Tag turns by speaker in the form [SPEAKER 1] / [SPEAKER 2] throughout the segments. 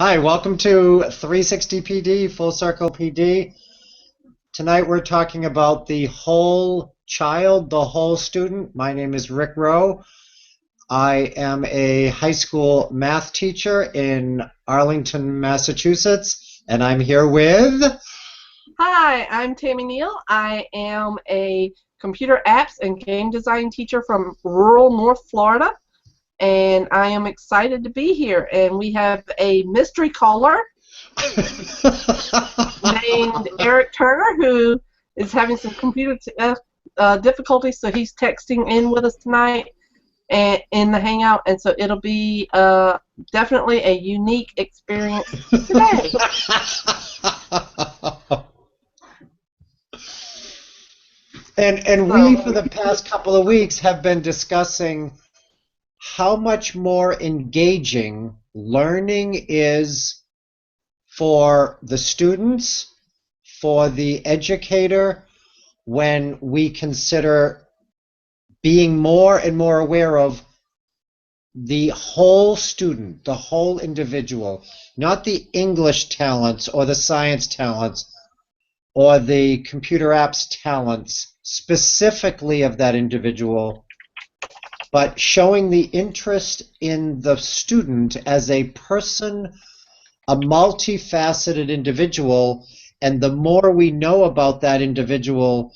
[SPEAKER 1] Hi, welcome to 360 PD, Full Circle PD. Tonight we're talking about the whole child, the whole student. My name is Rick Rowe. I am a high school math teacher in Arlington, Massachusetts, and I'm here with.
[SPEAKER 2] Hi, I'm Tammy Neal. I am a computer apps and game design teacher from rural North Florida, and I am excited to be here. And we have a mystery caller named Eric Turner who is having some computer difficulties, so he's texting in with us tonight and in the Hangout, and so it'll be definitely a unique experience today.
[SPEAKER 1] And we, for the past couple of weeks, have been discussing how much more engaging learning is for the students, for the educator, when we consider being more and more aware of the whole student, the whole individual, not the English talents or the science talents or the computer apps talents specifically of that individual, but showing the interest in the student as a person, a multifaceted individual, and the more we know about that individual,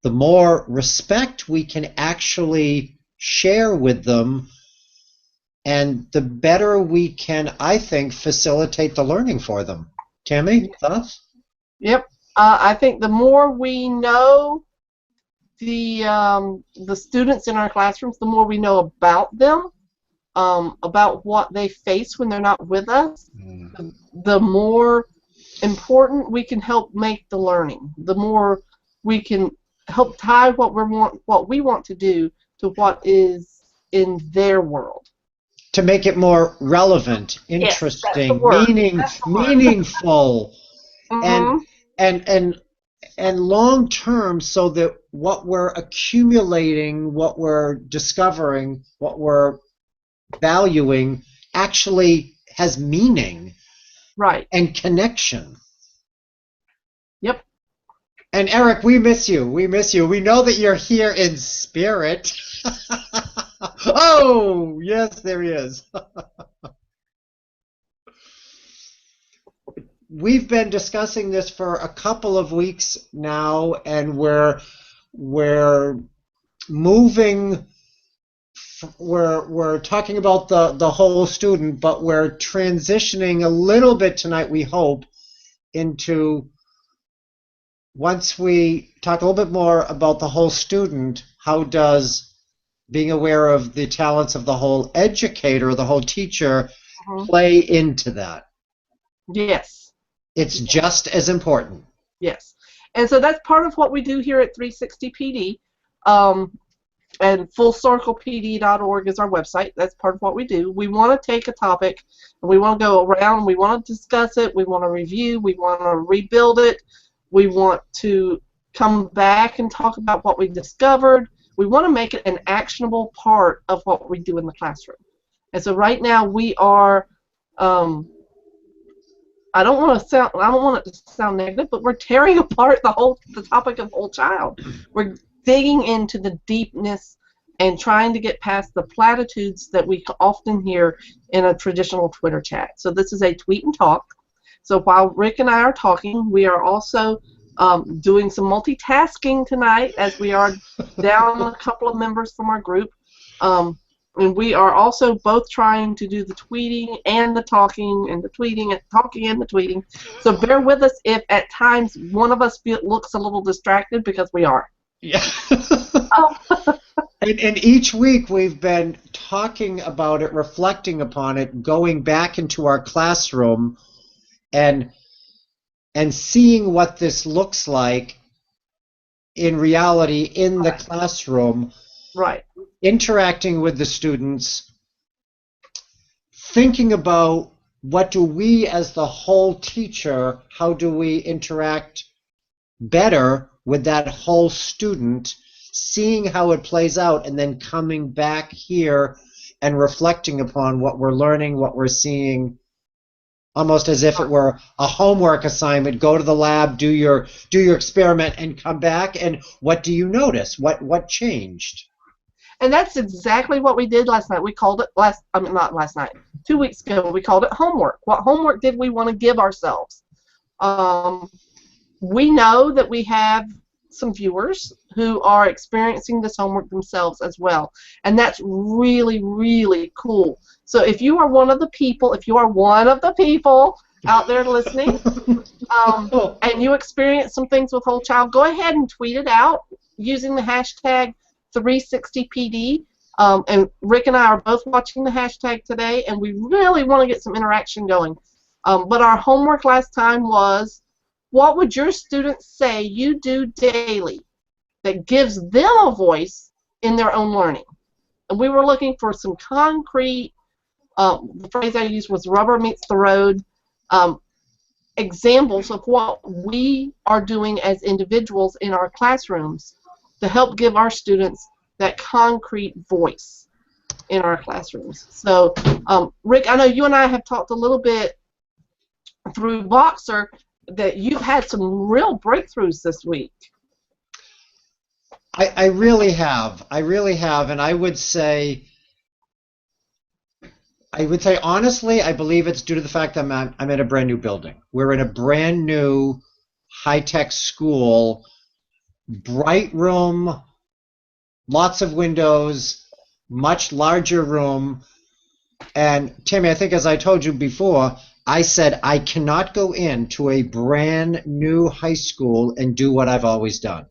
[SPEAKER 1] the more respect we can actually share with them, and the better we can, I think, facilitate the learning for them. Tammy, thoughts?
[SPEAKER 2] Yep. I think the more we know the students in our classrooms, the more we know about them, about what they face when they're not with us, the more important we can help make the learning. The more we can help tie what we want to do to what is in their world.
[SPEAKER 1] To make it more relevant,
[SPEAKER 2] Yes, that's the
[SPEAKER 1] interesting,
[SPEAKER 2] word. That's the word.
[SPEAKER 1] meaningful, and
[SPEAKER 2] Mm-hmm.
[SPEAKER 1] and and and long term, so that what we're accumulating, what we're discovering, what we're valuing actually has meaning
[SPEAKER 2] Right.
[SPEAKER 1] and connection.
[SPEAKER 2] Yep.
[SPEAKER 1] And Eric, we miss you. We miss you. We know that you're here in spirit. Oh, yes, there he is. We've been discussing this for a couple of weeks now, and we're moving. We're talking about the whole student, but we're transitioning a little bit tonight, we hope, into, once we talk a little bit more about the whole student, how does being aware of the talents of the whole educator, the whole teacher,
[SPEAKER 2] Mhm.
[SPEAKER 1] play into that?
[SPEAKER 2] Yes.
[SPEAKER 1] It's just as important.
[SPEAKER 2] Yes. And so that's part of what we do here at 360 PD. And fullcirclepd.org is our website. That's part of what we do. We want to take a topic and we want to go around, we want to discuss it, we want to review, we want to rebuild it, we want to come back and talk about what we discovered. We want to make it an actionable part of what we do in the classroom. And so right now we are I don't want it to sound negative, but we're tearing apart the topic of whole child. We're digging into the deepness and trying to get past the platitudes that we often hear in a traditional Twitter chat. So this is a tweet and talk. So while Rick and I are talking, we are also doing some multitasking tonight, as we are down a couple of members from our group. And we are also both trying to do the tweeting and the talking and the tweeting and talking and the tweeting. So bear with us if at times one of us looks a little distracted, because we are.
[SPEAKER 1] Yeah.
[SPEAKER 2] Oh.
[SPEAKER 1] And each week we've been talking about it, reflecting upon it, going back into our classroom and seeing what this looks like in reality in the classroom,
[SPEAKER 2] Right.
[SPEAKER 1] interacting with the students, thinking about what do we as the whole teacher, how do we interact better with that whole student, seeing how it plays out, and then coming back here and reflecting upon what we're learning, what we're seeing, almost as if it were a homework assignment. Go to the lab, do your experiment, and come back. And what do you notice? What changed?
[SPEAKER 2] And that's exactly what we did last night. We called it not last night, 2 weeks ago, we called it homework. What homework did we want to give ourselves? We know that we have some viewers who are experiencing this homework themselves as well. And that's really, really cool. So if you are one of the people out there listening, and you experience some things with Whole Child, go ahead and tweet it out using the hashtag 360PD. And Rick and I are both watching the hashtag today, and we really want to get some interaction going. But our homework last time was, what would your students say you do daily that gives them a voice in their own learning? And we were looking for some concrete, the phrase I used was rubber meets the road, examples of what we are doing as individuals in our classrooms to help give our students that concrete voice in our classrooms. So, Rick, I know you and I have talked a little bit through Voxer that you've had some real breakthroughs this week.
[SPEAKER 1] I really have. And I would say honestly, I believe it's due to the fact that I'm in a brand new building. We're in a brand new high-tech school, bright room, lots of windows, much larger room. And Tammy, I think as I told you before, I said I cannot go into a brand new high school and do what I've always done.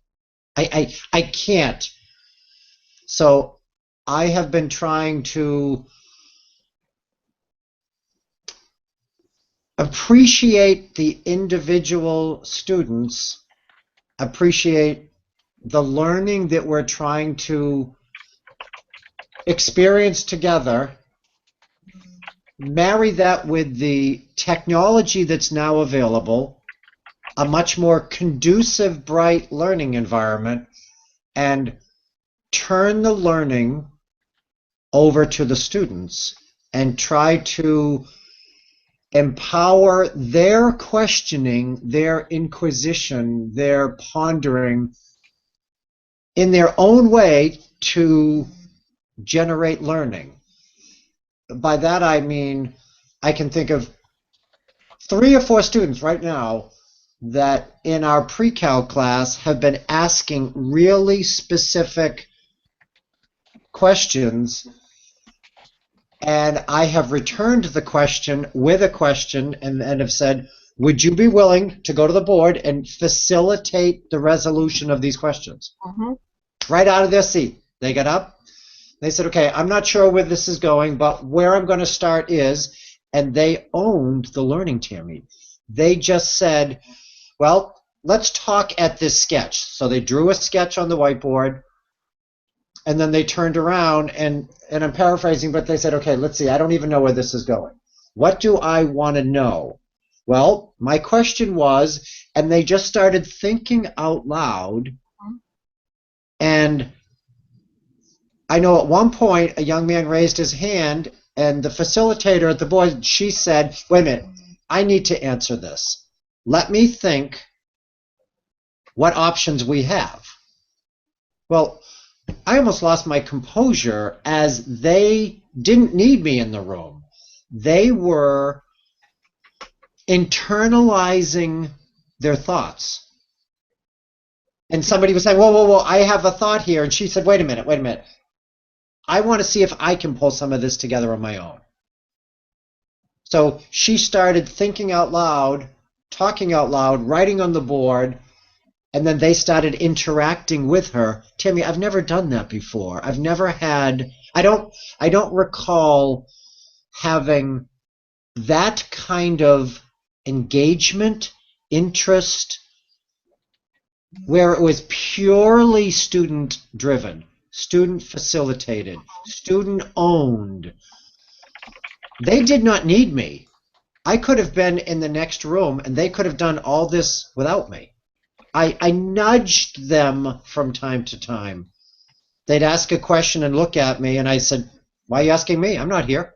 [SPEAKER 1] I can't. So I have been trying to appreciate the individual students, appreciate the learning that we're trying to experience together, marry that with the technology that's now available, a much more conducive, bright learning environment, and turn the learning over to the students and try to empower their questioning, their inquisition, their pondering in their own way to generate learning. By that I mean I can think of 3 or 4 students right now that in our pre-cal class have been asking really specific questions, and I have returned the question with a question and have said, would you be willing to go to the board and facilitate the resolution of these questions?
[SPEAKER 2] Mm-hmm.
[SPEAKER 1] Right out of their seat. They got up. They said, okay, I'm not sure where this is going, but where I'm going to start is, and they owned the learning, Tammy. They just said, well, let's talk at this sketch. So they drew a sketch on the whiteboard, and then they turned around, and I'm paraphrasing, but they said, okay, let's see, I don't even know where this is going. What do I want to know? Well, my question was, and they just started thinking out loud, and I know at one point a young man raised his hand, and the facilitator at the board, she said, wait a minute, I need to answer this. Let me think what options we have. Well, I almost lost my composure as they didn't need me in the room. They were internalizing their thoughts. And somebody was saying, whoa, I have a thought here. And she said, wait a minute. I want to see if I can pull some of this together on my own. So she started thinking out loud, talking out loud, writing on the board, and then they started interacting with her. Tammy, I've never done that before. I've never had, I don't recall having that kind of engagement, interest, where it was purely student driven, student facilitated, student owned. They did not need me. I could have been in the next room and they could have done all this without me. I nudged them from time to time. They'd ask a question and look at me, and I said, why are you asking me? I'm not here.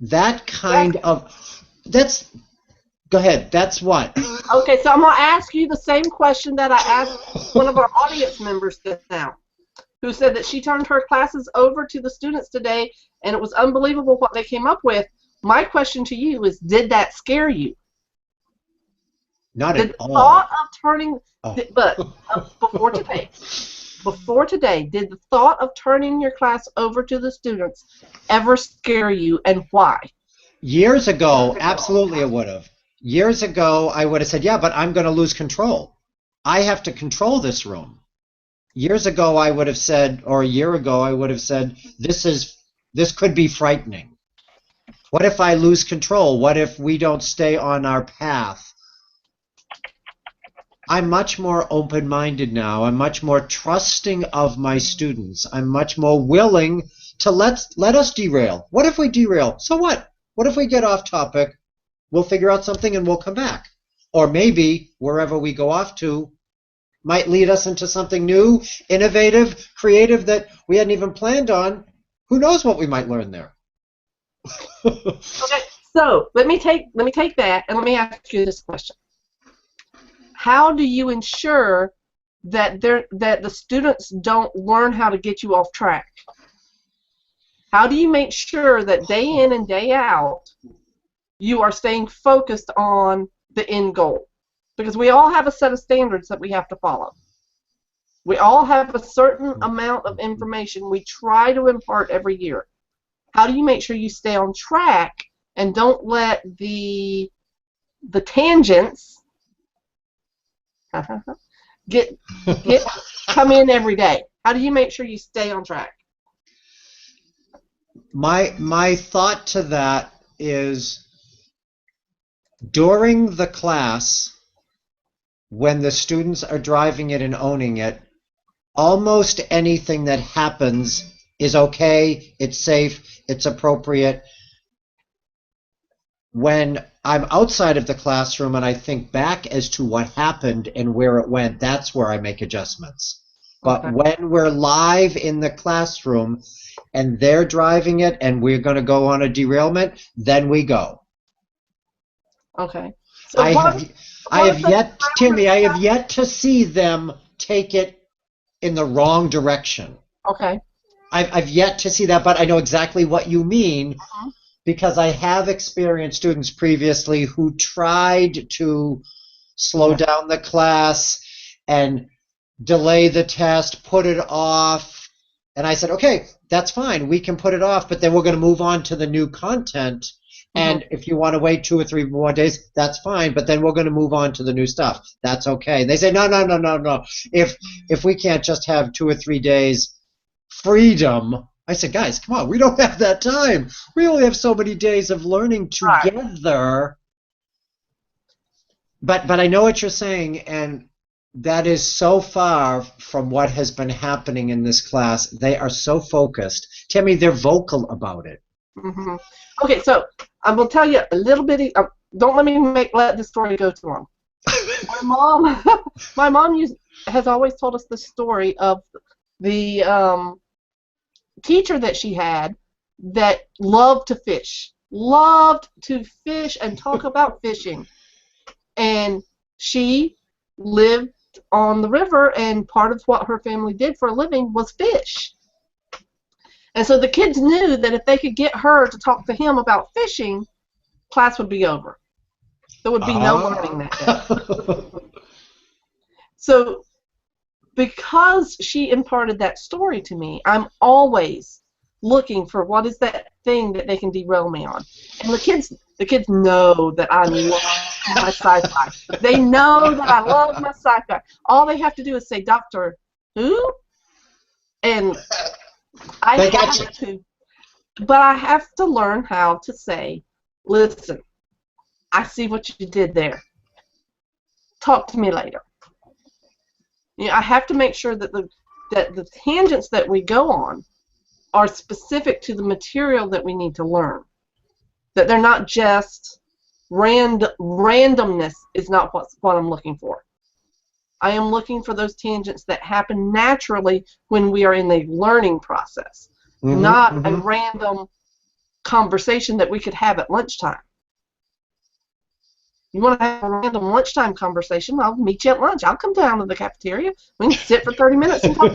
[SPEAKER 1] that kind of, that's, go ahead, that's what?
[SPEAKER 2] Okay, so I'm going to ask you the same question that I asked one of our audience members just now, who said that she turned her classes over to the students today, and it was unbelievable what they came up with. My question to you is, did that scare you?
[SPEAKER 1] Not
[SPEAKER 2] Did
[SPEAKER 1] at
[SPEAKER 2] the
[SPEAKER 1] all.
[SPEAKER 2] thought of turning,
[SPEAKER 1] Oh.
[SPEAKER 2] but before today, did the thought of turning your class over to the students ever scare you, and why?
[SPEAKER 1] Years ago, absolutely it would have. Years ago, I would have said, yeah, but I'm going to lose control. I have to control this room. Years ago, I would have said, or a year ago, I would have said, this could be frightening. What if I lose control? What if we don't stay on our path? I'm much more open-minded now. I'm much more trusting of my students. I'm much more willing to let us derail. What if we derail? So what? What if we get off topic? We'll figure out something and we'll come back. Or maybe wherever we go off to might lead us into something new, innovative, creative that we hadn't even planned on. Who knows what we might learn there?
[SPEAKER 2] Okay, so let me take that and let me ask you this question. How do you ensure that the students don't learn how to get you off track? How do you make sure that day in and day out you are staying focused on the end goal? Because we all have a set of standards that we have to follow. We all have a certain amount of information we try to impart every year. How do you make sure you stay on track and don't let the tangents get come in every day? How do you make sure you stay on track?
[SPEAKER 1] My thought to that is, during the class, when the students are driving it and owning it, almost anything that happens is okay, it's safe, it's appropriate. When I'm outside of the classroom and I think back as to what happened and where it went, that's where I make adjustments. But
[SPEAKER 2] Okay.
[SPEAKER 1] when we're live in the classroom and they're driving it and we're going to go on a derailment, then we go.
[SPEAKER 2] Okay. So
[SPEAKER 1] I have yet, Timmy, I have yet to see them take it in the wrong direction.
[SPEAKER 2] Okay.
[SPEAKER 1] I've yet to see that, but I know exactly what you mean,
[SPEAKER 2] Uh-huh.
[SPEAKER 1] because I have experienced students previously who tried to slow down the class and delay the test, put it off. And I said, okay, that's fine. We can put it off, but then we're going to move on to the new content. And if you want to wait 2 or 3 more days, that's fine. But then we're going to move on to the new stuff. That's okay. And they say, no. If we can't just have 2 or 3 days freedom. I said, guys, come on. We don't have that time. We only have so many days of learning together. Right. But I know what you're saying, and that is so far from what has been happening in this class. They are so focused. Timmy, they're vocal about it.
[SPEAKER 2] Mm-hmm. Okay, so I will tell you a little bit. Don't let me let this story go too long. My mom has always told us the story of the teacher that she had that loved to fish and talk about fishing, and she lived on the river, and part of what her family did for a living was fish. And so the kids knew that if they could get her to talk to him about fishing, class would be over. There would be no learning that day. So because she imparted that story to me, I'm always looking for what is that thing that they can derail me on. And the kids know that I love my sci-fi. They know that I love my sci-fi. All they have to do is say, Dr. Who? And I have to learn how to say, listen, I see what you did there. Talk to me later. I have to make sure that the tangents that we go on are specific to the material that we need to learn. That they're not just randomness is not what I'm looking for. I am looking for those tangents that happen naturally when we are in the learning process, not a random conversation that we could have at lunchtime. You want to have a random lunchtime conversation? I'll meet you at lunch. I'll come down to the cafeteria. We can sit for 30 minutes and talk.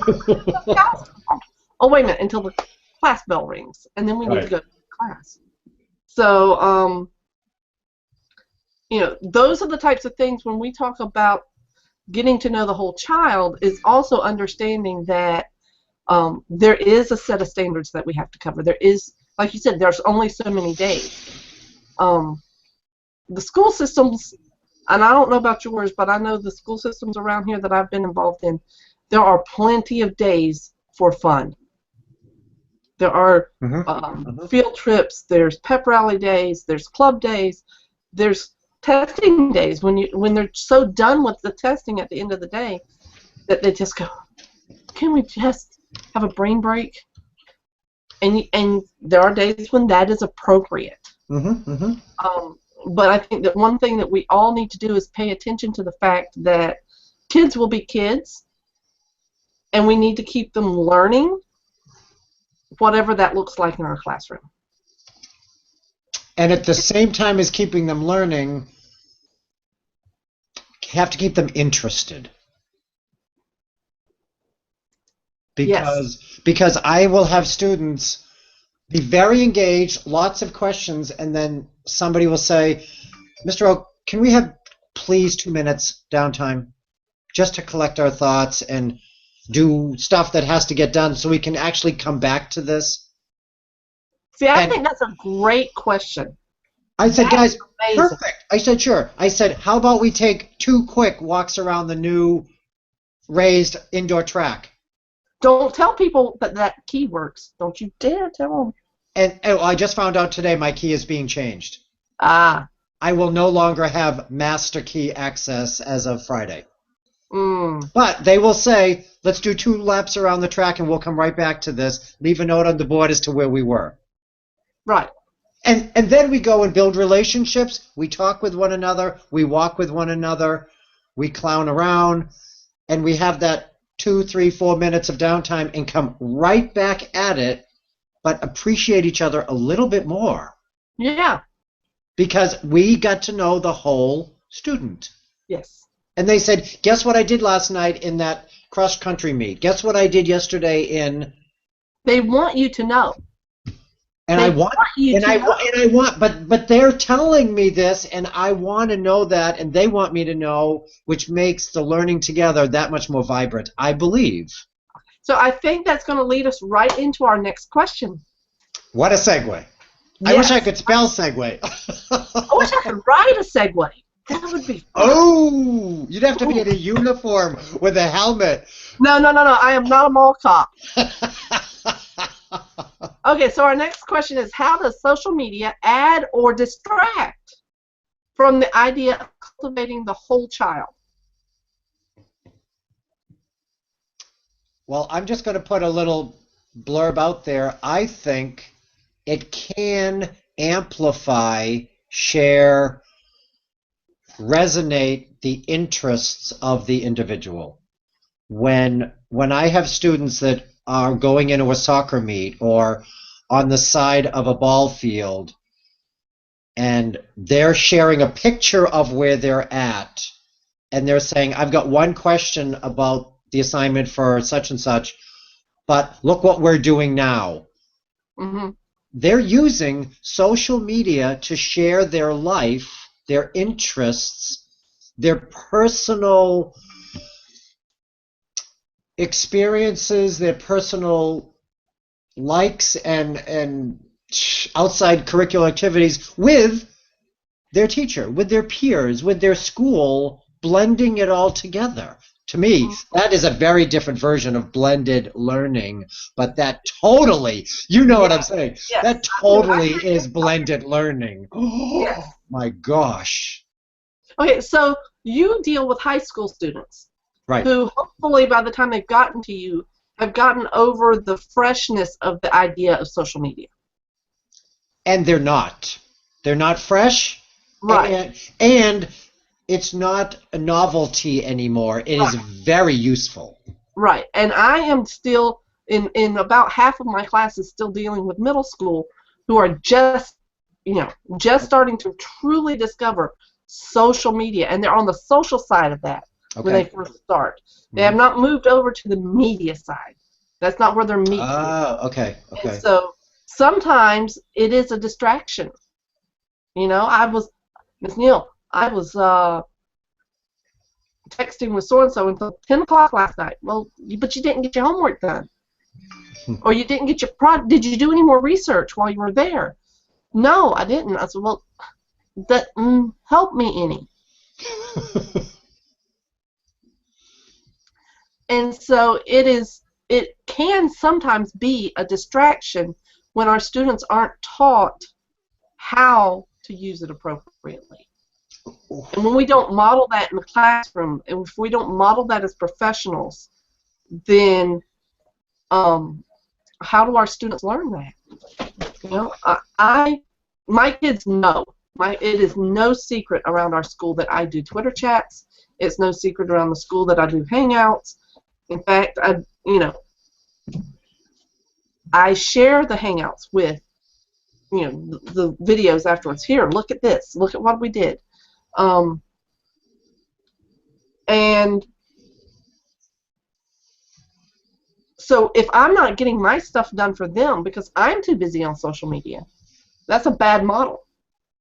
[SPEAKER 2] Oh, wait a minute, until the class bell rings, and then we need to go to class. So, you know, those are the types of things when we talk about getting to know the whole child, is also understanding that there is a set of standards that we have to cover. There is, like you said, there's only so many days. The school systems, and I don't know about yours, but I know the school systems around here that I've been involved in, there are plenty of days for fun. There are field trips, there's pep rally days, there's club days, there's testing days when they're so done with the testing at the end of the day that they just go, can we just have a brain break? And there are days when that is appropriate. But I think that one thing that we all need to do is pay attention to the fact that kids will be kids, and we need to keep them learning, whatever that looks like in our classroom.
[SPEAKER 1] And at the same time as keeping them learning, have to keep them interested. Because I will have students be very engaged, lots of questions, and then somebody will say, Mr. Oak, can we have please 2 minutes downtime just to collect our thoughts and do stuff that has to get done so we can actually come back to this?
[SPEAKER 2] See, I think that's a great question.
[SPEAKER 1] I said, guys, perfect. I said, sure. I said, how about we take 2 quick walks around the new raised indoor track?
[SPEAKER 2] Don't tell people that that key works. Don't you dare tell them.
[SPEAKER 1] And I just found out today my key is being changed.
[SPEAKER 2] Ah.
[SPEAKER 1] I will no longer have master key access as of Friday. But they will say, let's do 2 laps around the track and we'll come right back to this. Leave a note on the board as to where we were.
[SPEAKER 2] Right.
[SPEAKER 1] And then we go and build relationships. We talk with one another. We walk with one another. We clown around. And we have that 2, 3, 4 minutes of downtime and come right back at it, but appreciate each other a little bit more.
[SPEAKER 2] Yeah.
[SPEAKER 1] Because we got to know the whole student.
[SPEAKER 2] Yes.
[SPEAKER 1] And they said, guess what I did last night in that cross-country meet? Guess what I did yesterday in...
[SPEAKER 2] They want you to know.
[SPEAKER 1] And I want, but they're telling me this, and I want to know that, and they want me to know, which makes the learning together that much more vibrant, I believe.
[SPEAKER 2] So I think that's going to lead us right into our next question.
[SPEAKER 1] What a segue. Yes. I wish I could spell segue.
[SPEAKER 2] I wish I could write a segue. That would be fun.
[SPEAKER 1] Oh, you'd have to be in a uniform with a helmet.
[SPEAKER 2] No. I am not a mall cop. Okay, so our next question is, how does social media add or distract from the idea of cultivating the whole child?
[SPEAKER 1] Well, I'm just going to put a little blurb out there. I think it can amplify, share, resonate the interests of the individual. When I have students that are going into a soccer meet or on the side of a ball field and they're sharing a picture of where they're at and they're saying, I've got one question about the assignment for such and such, but look what we're doing now. They're using social media to share their life, their interests, their personal experiences, their personal likes and outside curricular activities with their teacher, with their peers, with their school, blending it all together. To me, that is a very different version of blended learning, but that totally, you know what I'm saying, that totally is blended learning. Oh, my gosh.
[SPEAKER 2] Okay, so you deal with high school students. Right. Who hopefully by the time they've gotten to you have gotten over the freshness of the idea of social media.
[SPEAKER 1] And they're not. They're not fresh.
[SPEAKER 2] Right.
[SPEAKER 1] And it's not a novelty anymore. It is very useful.
[SPEAKER 2] Right. And I am still, in about half of my classes, still dealing with middle school, who are just, just starting to truly discover social media, and they're on the social side of that when they first start. They have not moved over to the media side. That's not where their meat is.
[SPEAKER 1] Oh, okay.
[SPEAKER 2] And so sometimes it is a distraction. Miss Neal, I was texting with so-and-so until 10 o'clock last night. Well, but you didn't get your homework done. Or you didn't get your did you do any more research while you were there? No, I didn't. I said, well, that help me any. And so it can sometimes be a distraction when our students aren't taught how to use it appropriately. And when we don't model that in the classroom, and if we don't model that as professionals, then how do our students learn that? My kids know. It is no secret around our school that I do Twitter chats. It's no secret around the school that I do Hangouts. In fact, I share the Hangouts with, the videos afterwards. Here, look at this. Look at what we did. And so if I'm not getting my stuff done for them because I'm too busy on social media, that's a bad model.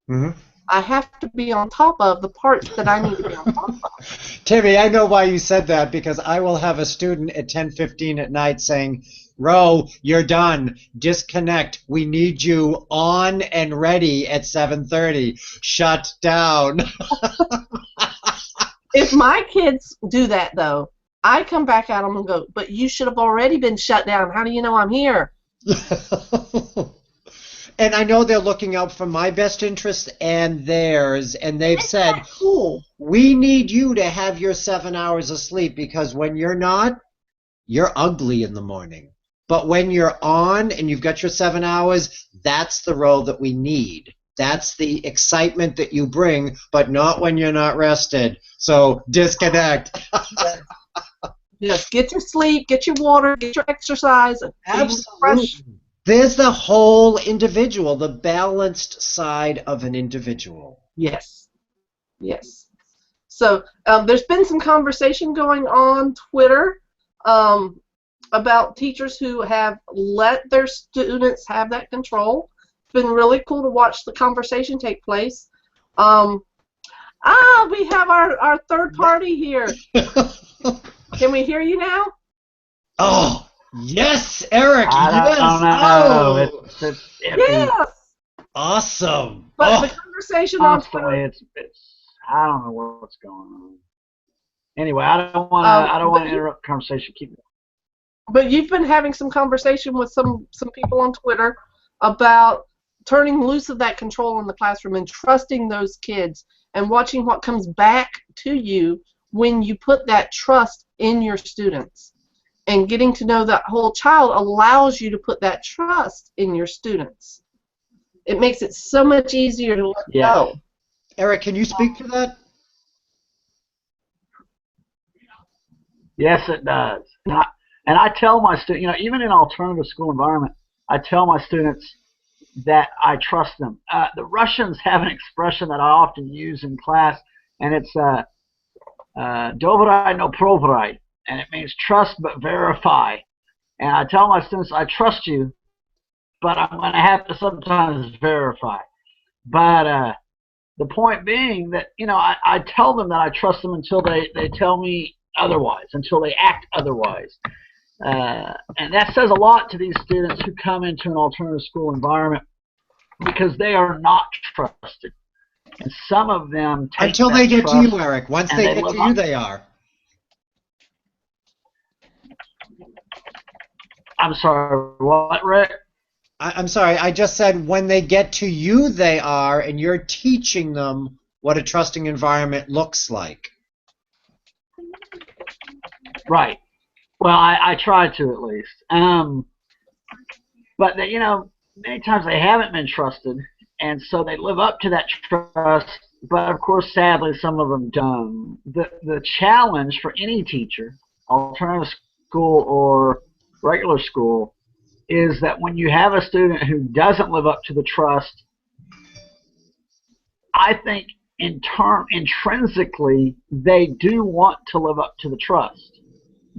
[SPEAKER 1] Mm-hmm.
[SPEAKER 2] I have to be on top of the parts that I need to be on top of.
[SPEAKER 1] Timmy, I know why you said that, because I will have a student at 10:15 at night saying, Ro, you're done. Disconnect. We need you on and ready at 7:30. Shut down.
[SPEAKER 2] If my kids do that, though, I come back at them and go, but you should have already been shut down. How do you know I'm here?
[SPEAKER 1] And I know they're looking out for my best interest and theirs, and they've said,
[SPEAKER 2] cool.
[SPEAKER 1] We need you to have your 7 hours of sleep, because when you're not, you're ugly in the morning. But when you're on and you've got your 7 hours, that's the role that we need. That's the excitement that you bring, but not when you're not rested. So disconnect.
[SPEAKER 2] Yes, get your sleep, get your water, get your exercise.
[SPEAKER 1] Absolutely. There's the whole individual, the balanced side of an individual.
[SPEAKER 2] Yes. Yes. So there's been some conversation going on Twitter about teachers who have let their students have that control. It's been really cool to watch the conversation take place. We have our third party here. Can we hear you now?
[SPEAKER 1] Oh, yes, Eric.
[SPEAKER 3] I don't know. It's
[SPEAKER 2] yes.
[SPEAKER 1] Awesome.
[SPEAKER 2] But the conversation on Twitter.
[SPEAKER 3] I don't know what's going on. Anyway, I don't want to interrupt the conversation. Keep going.
[SPEAKER 2] But you've been having some conversation with some people on Twitter about turning loose of that control in the classroom and trusting those kids and watching what comes back to you when you put that trust in your students. And getting to know that whole child allows you to put that trust in your students. It makes it so much easier to let go.
[SPEAKER 1] Eric, can you speak to that?
[SPEAKER 3] Yes, it does. And I tell my students, even in an alternative school environment, I tell my students that I trust them. The Russians have an expression that I often use in class, and it's "Dobrai no provrai," and it means trust but verify. And I tell my students, I trust you, but I'm going to have to sometimes verify. But the point being that, I tell them that I trust them until they tell me otherwise, until they act otherwise. And that says a lot to these students who come into an alternative school environment, because they are not trusted. And some of them take
[SPEAKER 1] until they get to you, Eric. Once they get to you, they are.
[SPEAKER 3] I'm sorry, what, Rick?
[SPEAKER 1] I'm sorry, I just said when they get to you, they are, and you're teaching them what a trusting environment looks like.
[SPEAKER 3] Right. Well, I try to at least. But, many times they haven't been trusted, and so they live up to that trust, but of course, sadly, some of them don't. The challenge for any teacher, alternative school or regular school, is that when you have a student who doesn't live up to the trust, I think intrinsically they do want to live up to the trust.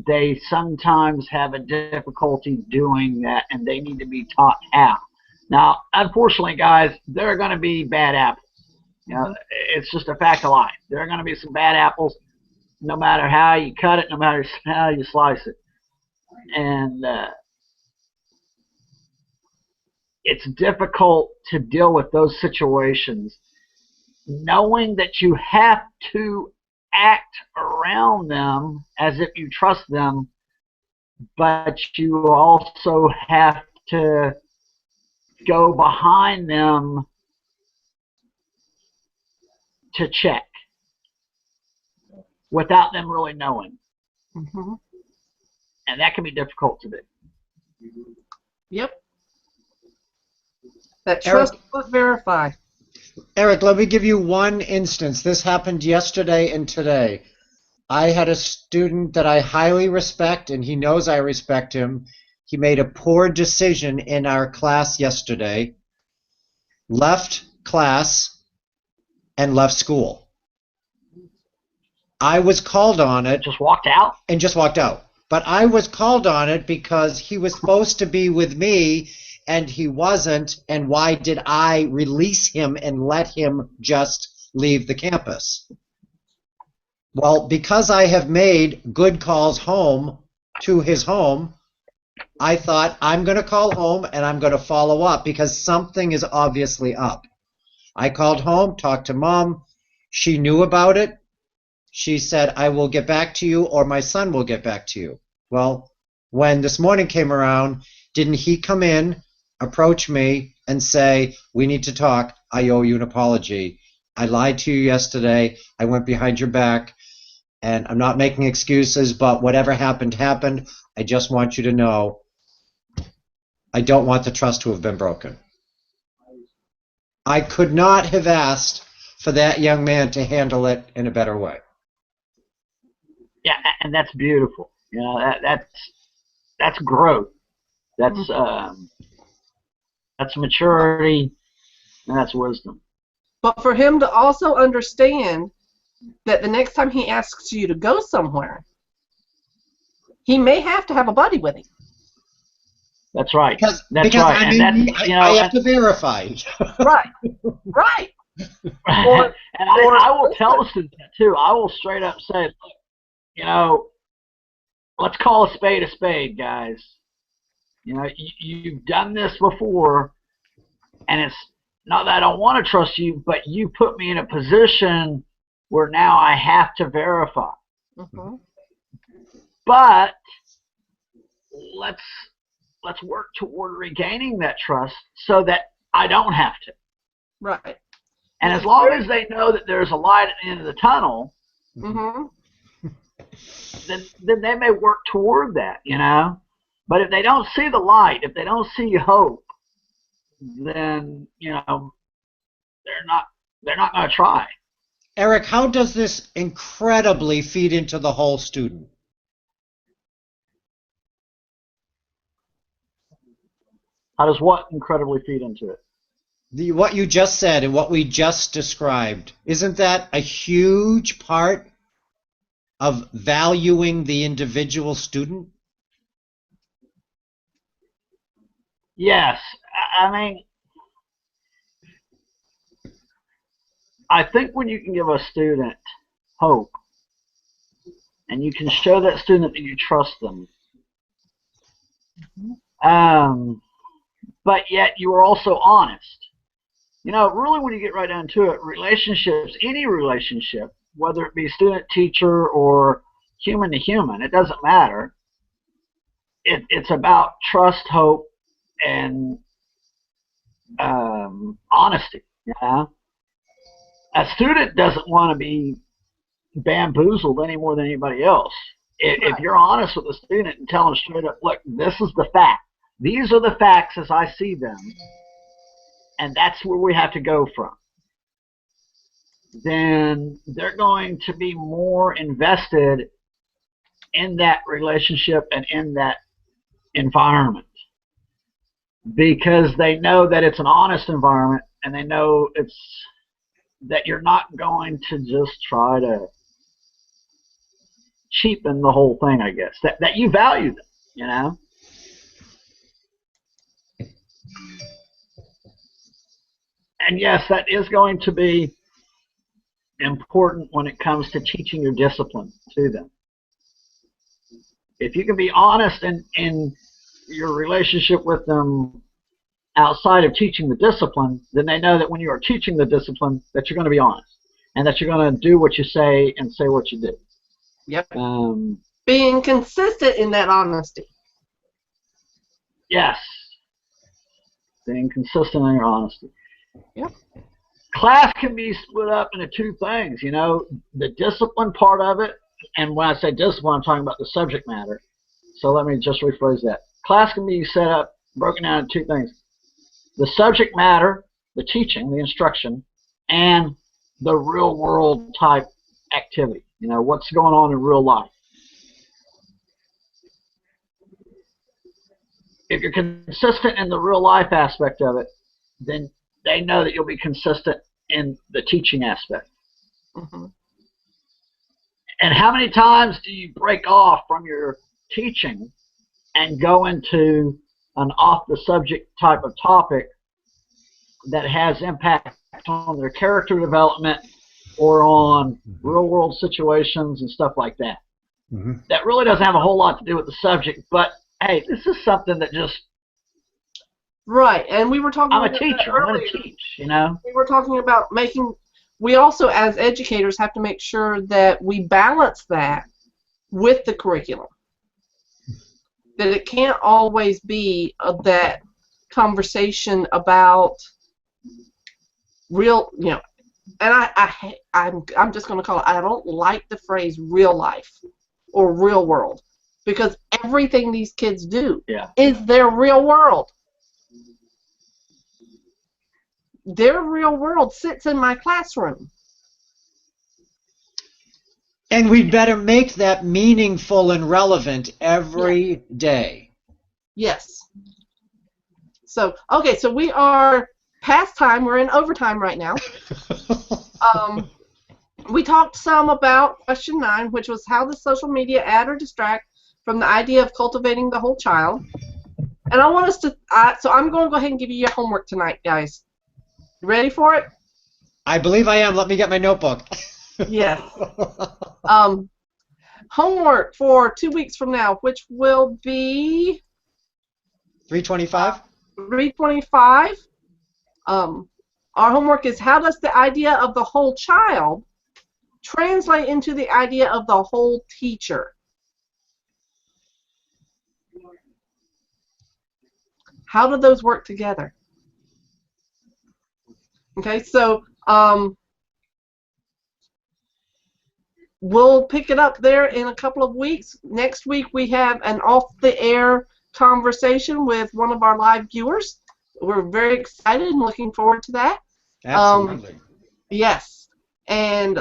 [SPEAKER 3] They sometimes have a difficulty doing that, and they need to be taught how. Now, unfortunately, guys, there are going to be bad apples. You know, it's just a fact of life. There are going to be some bad apples, no matter how you cut it, no matter how you slice it. And it's difficult to deal with those situations, knowing that you have to act around them as if you trust them, but you also have to go behind them to check without them really knowing.
[SPEAKER 2] Mm-hmm.
[SPEAKER 3] And that can be difficult to do.
[SPEAKER 2] Yep. That trust but verify.
[SPEAKER 1] Eric, let me give you one instance. This happened yesterday and today. I had a student that I highly respect, and he knows I respect him. He made a poor decision in our class yesterday, left class, and left school. I was called on it.
[SPEAKER 3] Just walked out?
[SPEAKER 1] And just walked out. But I was called on it because he was supposed to be with me, and he wasn't, and why did I release him and let him just leave the campus? Well, because I have made good calls home to his home, I thought I'm going to call home and I'm going to follow up because something is obviously up. I called home, talked to Mom. She knew about it. She said, I will get back to you, or my son will get back to you. Well, when this morning came around, didn't he come in, approach me, and say, we need to talk, I owe you an apology. I lied to you yesterday, I went behind your back, and I'm not making excuses, but whatever happened, happened. I just want you to know I don't want the trust to have been broken. I could not have asked for that young man to handle it in a better way.
[SPEAKER 3] Yeah, and that's beautiful. You know, that's growth. That's maturity, and that's wisdom.
[SPEAKER 2] But for him to also understand that the next time he asks you to go somewhere, he may have to have a buddy with him.
[SPEAKER 3] That's right.
[SPEAKER 1] Because
[SPEAKER 3] right.
[SPEAKER 1] I mean,
[SPEAKER 3] and that's, you know,
[SPEAKER 1] I have to verify.
[SPEAKER 2] Right. Right.
[SPEAKER 3] And I will tell the students that too. I will straight up say, look, you know, let's call a spade, guys. You know, you've done this before, and it's not that I don't want to trust you, but you put me in a position where now I have to verify.
[SPEAKER 2] Mm-hmm.
[SPEAKER 3] But let's work toward regaining that trust so that I don't have to.
[SPEAKER 2] Right.
[SPEAKER 3] And as long as they know that there's a light at the end of the tunnel,
[SPEAKER 2] Mm-hmm.
[SPEAKER 3] then they may work toward that, you know. But if they don't see the light, if they don't see hope, then, you know, they're not going to try.
[SPEAKER 1] Eric, how does this incredibly feed into the whole student?
[SPEAKER 3] How does what incredibly feed into it?
[SPEAKER 1] What you just said and what we just described, isn't that a huge part of valuing the individual student?
[SPEAKER 3] Yes. I mean, I think when you can give a student hope and you can show that student that you trust them, but yet you are also honest. You know, really when you get right down to it, relationships, any relationship, whether it be student-teacher or human to human, it doesn't matter. It's about trust, hope, and honesty. You know? A student doesn't want to be bamboozled any more than anybody else. If you're honest with the student and tell them straight up, look, this is the fact. These are the facts as I see them, and that's where we have to go from. Then they're going to be more invested in that relationship and in that environment. because they know that it's an honest environment, and they know that you're not going to just try to cheapen the whole thing, I guess. That you value them, you know? And yes, that is going to be important when it comes to teaching your discipline to them. If you can be honest in your relationship with them outside of teaching the discipline, then they know that when you are teaching the discipline, that you're going to be honest, and that you're going to do what you say and say what you do.
[SPEAKER 2] Yep. Being consistent in that honesty.
[SPEAKER 3] Yes. Being consistent in your honesty.
[SPEAKER 2] Yep.
[SPEAKER 3] Class can be split up into two things, you know, the discipline part of it, and when I say discipline, I'm talking about the subject matter. So let me just rephrase that. Class can be broken down into two things. The subject matter, the teaching, the instruction, and the real world type activity. You know, what's going on in real life. If you're consistent in the real life aspect of it, then they know that you'll be consistent in the teaching aspect.
[SPEAKER 2] Mm-hmm.
[SPEAKER 3] And how many times do you break off from your teaching and go into an off-the-subject type of topic that has impact on their character development or on real-world situations and stuff like that?
[SPEAKER 1] Mm-hmm.
[SPEAKER 3] That really doesn't have a whole lot to do with the subject, but, hey, this is something that just...
[SPEAKER 2] Right, and we were talking
[SPEAKER 3] I'm
[SPEAKER 2] about
[SPEAKER 3] a teacher. I'm going to teach, you know?
[SPEAKER 2] We were talking about we also, as educators, have to make sure that we balance that with the curriculum. That it can't always be that conversation about real, you know, and I'm just going to call it, I don't like the phrase real life or real world, because everything these kids do is their real world. Their real world sits in my classroom.
[SPEAKER 1] And we better make that meaningful and relevant every day.
[SPEAKER 2] Yes. So, okay, so we are past time. We're in overtime right now. We talked some about question 9, which was how does social media add or distract from the idea of cultivating the whole child? And I want us to, so I'm going to go ahead and give you your homework tonight, guys. You ready for it?
[SPEAKER 1] I believe I am. Let me get my notebook.
[SPEAKER 2] Yes. Homework for 2 weeks from now, which will be
[SPEAKER 1] 325.
[SPEAKER 2] 325. Our homework is how does the idea of the whole child translate into the idea of the whole teacher? How do those work together? Okay, so we'll pick it up there in a couple of weeks. Next week we have an off-the-air conversation with one of our live viewers. We're very excited and looking forward to that.
[SPEAKER 1] Absolutely.
[SPEAKER 2] Yes, and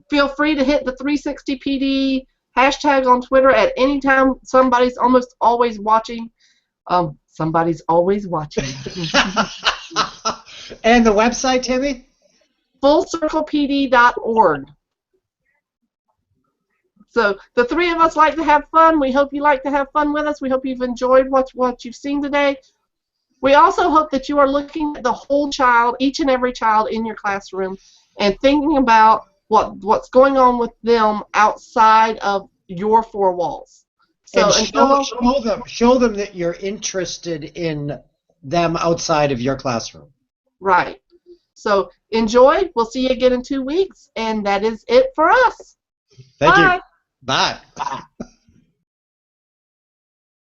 [SPEAKER 2] feel free to hit the 360PD hashtag on Twitter at any time. Somebody's almost always watching. Somebody's always watching.
[SPEAKER 1] And the website, Timmy?
[SPEAKER 2] FullCirclePD.org. So the three of us like to have fun. We hope you like to have fun with us. We hope you've enjoyed what you've seen today. We also hope that you are looking at the whole child, each and every child in your classroom, and thinking about what's going on with them outside of your four walls. So
[SPEAKER 1] and show them that you're interested in them outside of your classroom.
[SPEAKER 2] Right. So enjoy. We'll see you again in 2 weeks, and that is it for us.
[SPEAKER 1] Thank
[SPEAKER 2] Bye.
[SPEAKER 1] you. Bye.